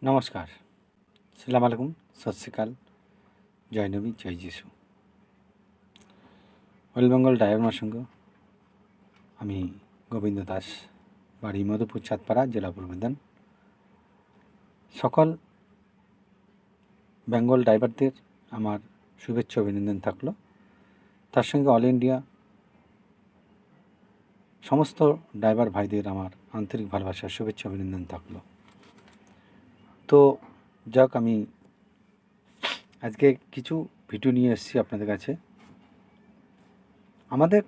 নমস্কার, সালাম আলাইকুম, সত শ্রী আকাল, জয় নবী, জয় যিশু। ওয়েস্ট বেঙ্গল ড্রাইভার সংঘ, আমি গোবিন্দ দাস, বাড়ি মধুপুর চাঁদপাড়া, জেলা পূর্ব বর্ধমান। সকল বেঙ্গল ড্রাইভারদের আমার শুভেচ্ছা অভিনন্দন থাকলো। তার সঙ্গে অল ইন্ডিয়া সমস্ত ড্রাইভার ভাইদের আমার আন্তরিক ভালোবাসার শুভেচ্ছা অভিনন্দন থাকলো। তো যাক, আমি আজকে কিছু ভিডিও নিয়ে এসেছি আপনাদের কাছে। আমাদের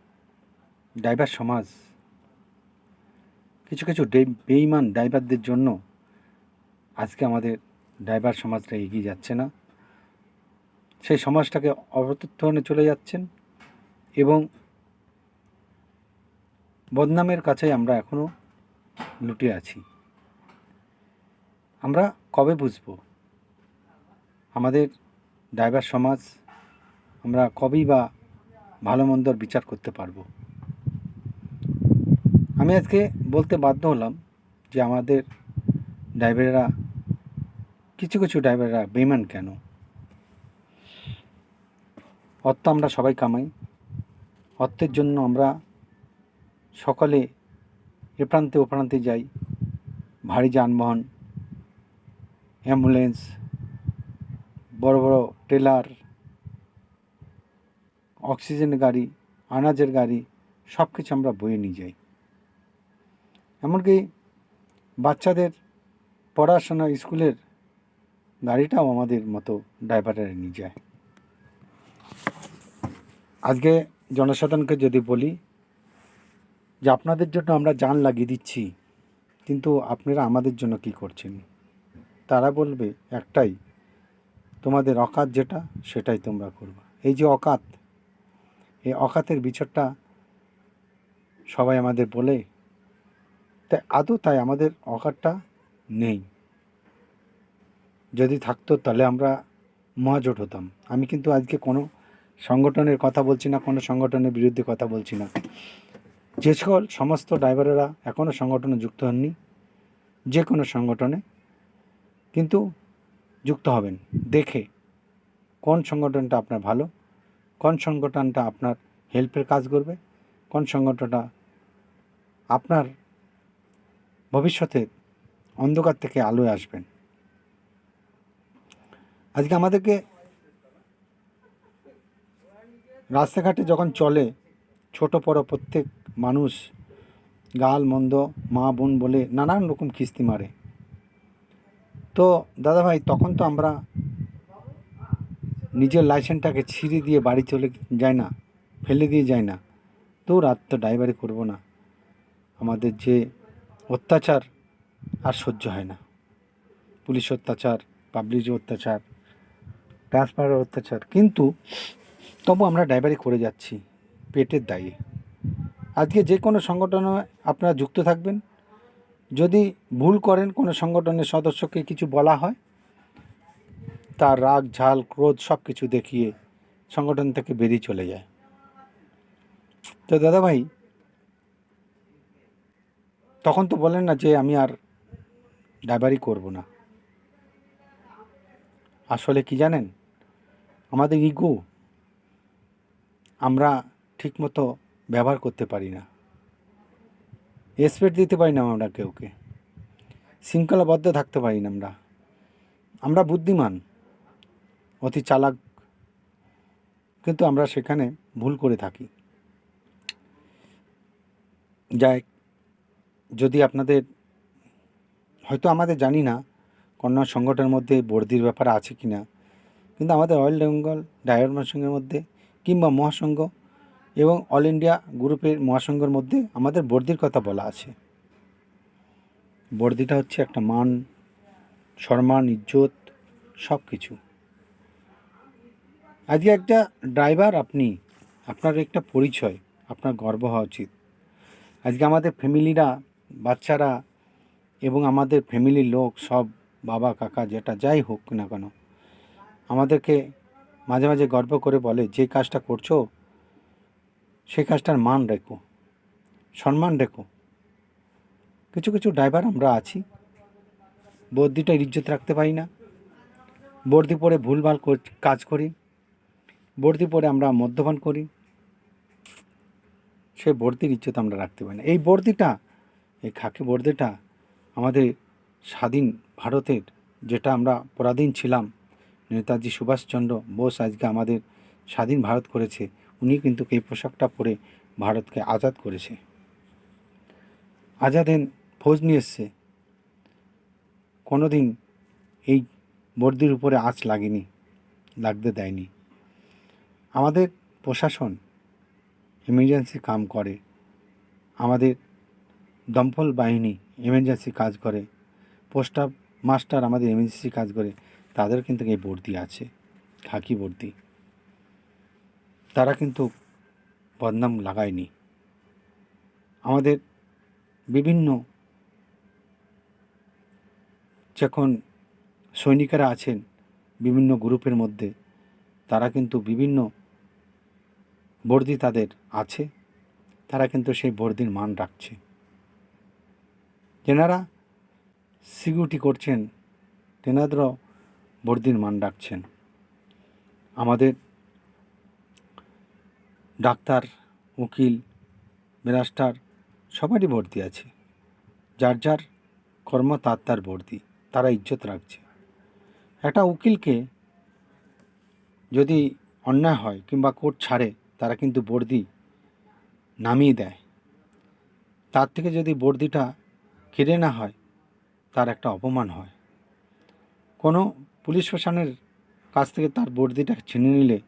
ড্রাইভার সমাজ কিছু কিছু বেঈমান ড্রাইভারদের জন্য আজকে আমাদের ড্রাইভার সমাজটা এগিয়ে যাচ্ছে না, সেই সমাজটাকে অবতরণে চলে যাচ্ছেন এবং বদনামের কাছে আমরা এখনও লুটে আছি। আমরা কবে বুঝব আমাদের ড্রাইভার সমাজ, আমরা কবেই বা ভালো মন্দর বিচার করতে পারবো? আমি আজকে বলতে বাধ্য হলাম যে আমাদের ড্রাইভাররা, কিছু কিছু ড্রাইভাররা বেঈমান কেন? অর্থ আমরা সবাই কামাই, অর্থের জন্য আমরা সকলে এ প্রান্তে ও প্রান্তে যাই। ভারী যানবাহন, অ্যাম্বুলেন্স, বড় বড় ট্রেলার, অক্সিজেন গাড়ি, আনাজের গাড়ি, সব কিছু আমরা বয়ে নিয়ে যাই। এমনকি বাচ্চাদের পড়াশোনা স্কুলের গাড়িটাও আমাদের মতো ড্রাইভাররা নিয়ে যায়। আজকে জনসাধারণকে যদি বলি যে আপনাদের জন্য আমরা জান লাগিয়ে দিচ্ছি, কিন্তু আপনারা আমাদের জন্য কি করছেন? তারা বলবে একটাই, তোমাদের অকাত যেটা সেটাই তোমরা করবে। এই যে অকাত, এই অকাতের বিচারটা সবাই আমাদের বলে, তাই আদৌ তাই আমাদের অকাতটা নেই। যদি থাকতো তাহলে আমরা মহাজোট হতাম। আমি কিন্তু আজকে কোনো সংগঠনের কথা বলছি না, কোনো সংগঠনের বিরুদ্ধে কথা বলছি না। যে সকল সমস্ত ড্রাইভারেরা এখনও সংগঠনে যুক্ত হননি, যে কোনো সংগঠনে কিন্তু যুক্ত হবেন, দেখে কোন সংগঠনটা আপনার ভালো, কোন সংগঠনটা আপনার হেল্পের কাজ করবে, কোন সংগঠনটা আপনার ভবিষ্যতে অন্ধকার থেকে আলোয় আসবেন। আজকে আমাদেরকে রাস্তাঘাটে যখন চলে, ছোট বড় প্রত্যেক মানুষ গাল মন্দ মা বোন বলে নানান রকম কিস্তি মারে। তো দাদাভাই, তখন তো আমরা নিজের লাইসেন্সটাকে ছিঁড়ে দিয়ে বাড়ি চলে যায় না, ফেলে দিয়ে যায় না, তো রাত তো ড্রাইভারি করবো না। আমাদের যে অত্যাচার আর সহ্য হয় না, পুলিশ অত্যাচার, পাবলিক অত্যাচার, ট্রান্সফারের অত্যাচার, কিন্তু তবু আমরা ড্রাইভারি করে যাচ্ছি পেটের দায়ে। আজকে যে কোনো সংগঠনে আপনারা যুক্ত থাকবেন, যদি ভুল করেন, কোনো সংগঠনের সদস্যকে কিছু বলা হয়, তার রাগ ঝাল ক্রোধ সব কিছু দেখিয়ে সংগঠন থেকে বেরিয়ে চলে যায়। তো দাদাভাই, তখন তো বলেন না যে আমি আর ড্রাইভারি করব না। আসলে কি জানেন, আমাদের ইগো আমরা ঠিকমতো ব্যবহার করতে পারি না, রেসপেক্ট দিতে পারি না আমরা কেউকে, শৃঙ্খলাবদ্ধ থাকতে পারি না। আমরা বুদ্ধিমান, অতি চালাক, কিন্তু আমরা সেখানে ভুল করে থাকি। যাই, যদি আপনাদের হয়তো আমাদের জানি না কোনো সংগঠনের মধ্যে বর্ধির ব্যাপার আছে কি না, কিন্তু আমাদের ওয়েস্ট বেঙ্গল ড্রাইভার মহাসংঘের মধ্যে কিংবা মহাসংঘ এবং অল ইন্ডিয়া গ্রুপের মহাসংঘের মধ্যে আমাদের বর্ধির কথা বলা আছে। বর্ধিটা হচ্ছে একটা মান, সম্মান, ইজ্জত, সব কিছু। আজকে একটা ড্রাইভার আপনি, আপনার একটা পরিচয়, আপনার গর্ব হওয়া উচিত। আজকে আমাদের ফ্যামিলিরা, বাচ্চারা এবং আমাদের ফ্যামিলির লোক সব, বাবা কাকা যেটা যাই হোক না কেন, আমাদেরকে মাঝে মাঝে গর্ব করে বলে যে কাজটা করছো সেই কাজটার মান রেখো, সম্মান রেখো। কিছু কিছু ড্রাইভার আমরা আছি বর্দিটার ইজ্জত রাখতে পারি না। বর্দি পরে ভুলভাল কাজ করি, বর্দি পরে আমরা মদ্যপান করি, সে বর্দির ইজ্জত আমরা রাখতে পারি না। এই বর্দিটা, এই খাকি বর্দিটা আমাদের স্বাধীন ভারতের, যেটা আমরা পরাধীন ছিলাম, নেতাজি সুভাষচন্দ্র বোস আজকে আমাদের স্বাধীন ভারত করেছে, উনি কিন্তু এই পোশাকটা পরে ভারতকে আজাদ করেছে। আজাদ হিন্দ ফৌজ নিয়ে এসছে, কোনো দিন এই বর্দির উপরে আঁচ লাগেনি, লাগতে দেয়নি। আমাদের প্রশাসন এমার্জেন্সি কাম করে, আমাদের দমকল বাহিনী এমার্জেন্সি কাজ করে, পোস্ট মাস্টার আমাদের এমার্জেন্সি কাজ করে, তাদের কিন্তু এই বর্দি আছে, খাকি বর্দি। তারা কিন্তু বদনাম লাগায়নি। আমাদের বিভিন্ন যখন সৈনিকেরা আছেন বিভিন্ন গ্রুপের মধ্যে, তারা কিন্তু বিভিন্ন বর্দি তাদের আছে, তারা কিন্তু সেই বর্দির মান রাখছে। যেনারা সিকিউরিটি করছেন তেনাদেরও বর্দির মান রাখছেন। আমাদের ডাক্তার, উকিল, ব্যারিস্টার সবারই বর্দি আছে, যার যার কর্ম তার তার বর্দি, তারা ইজ্জত রাখছে। একটা উকিলকে যদি অন্যায় হয় কিংবা কোর্ট ছাড়ে, তারা কিন্তু বর্দি নামিয়ে দেয়। তার থেকে যদি বর্দিটা কেড়ে না হয়, তার একটা অপমান হয়। কোনো পুলিশ প্রশাসনের কাছ থেকে তার বর্দিটা ছিনে নিলে